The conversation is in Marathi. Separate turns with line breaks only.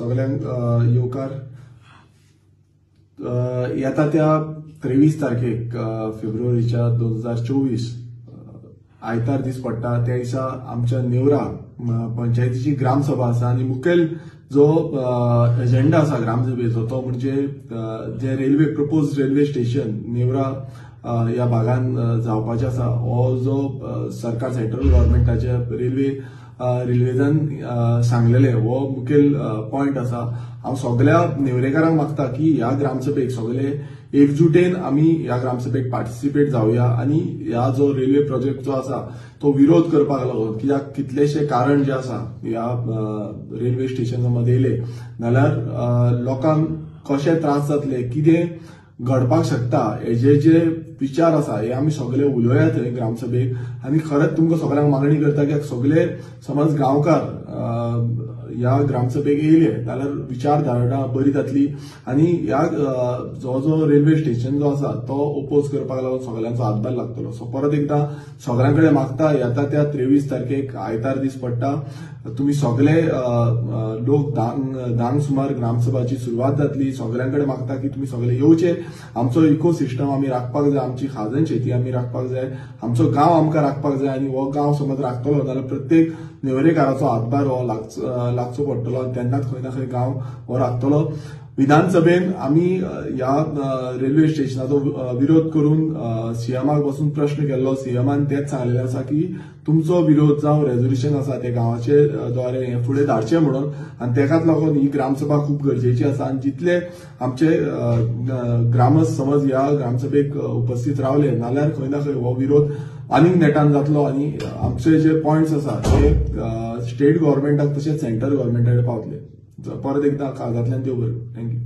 सगळ्यांक येवकार येता त्या 23 तारखेक फेब्रुवारीच्या 2024 आयतार दीस पडटा. त्या दिसा आमच्या नेवरा पंचायतीची ग्रामसभा आसा आणि मुखेल जो एजेंडा आसा ग्रामसभेचो तो म्हणजे जे रेल्वे प्रपोज रेल्वे स्टेशन नेवरा ह्या भागान जावपाचें आसा. हो जो सरकार सेंट्रल गव्हर्नमेंटाचे रेल्वेजान सांगलेले हो मुखेल पॉइंट आसा. हांव सगळ्या नेवरेकारांक मागता की ह्या ग्रामसभेक सगळे एकजुटेन आमी ह्या ग्रामसभेक पार्टिसिपेट जावया आणि ह्या जो रेल्वे प्रोजेक्ट जो आसा तो विरोध करपाक लागून कित्याक कितलेशे कारण जे आसा ह्या रेल्वे स्टेशना मध्ये येयले जाल्यार लोकांक कशे त्रास जातले कितें घडपाक शकता हेजे जे विचार आसा हे आमी सगळे उलोवया थंय ग्रामसभेक. आणि खरंच तुमकां सगळ्यांक मागणी करता की सगळे समज गांवकार ह्या ग्रामसभेक येयले जाल्यार विचारधारणा बरी जातली आणि ह्या जो रेल्वे स्टेशन जो आसा तो ओपोज करपाक लागून सगळ्यांचो हातभार लागतलो. सो परत एकदा सगळ्यांकडे मागता येता त्या 23 तारखेक आयतार दीस पडटा. तुम्ही सगळे लोक धांक सुमार ग्रामसभाची सुरवात जातली. सगळ्यांकडे मागता की तुम्ही सगळे येवचे. आमचो इकोसिस्टम आमी राखपाक जाय, आमची खाजन शेती आमी राखपाक जाय, आमचो गांव आमकां राखपाक जाय आणि हो गांव समज राखतलो जाल्यार प्रत्येक नेवरेकाराचो हातभार हो लागचो पडटलो. तेन्नाच खंय ना खंय गांव हो राखतलो. विधानसभेन आमी ह्या रेल्वे स्टेशनाचो विरोध करून सीएमाक बसून प्रश्न केल्लो. सीएमान तेच सांगलेले आसा की तुमचो विरोध जावं रेझोल्युशन आसा ते गांवाचे द्वारे फुडें धाडचें म्हणून आणि तेकाच लागून ही ग्रामसभा खूप गरजेची आसा. आणि जितले आमचे ग्रामस्थ समज ह्या ग्रामसभेक उपस्थित रावले जाल्यार खंय ना खंय हो विरोध आनीक नेटान जातलो आणि आमचे जे पॉइंट्स आसा ते स्टेट गव्हर्नमेंटाक तशेंच सेंट्रल गव्हर्नमेंटाकडे पावतले. परत एकदा काळजांतल्यान देव बरें. थँक्यू.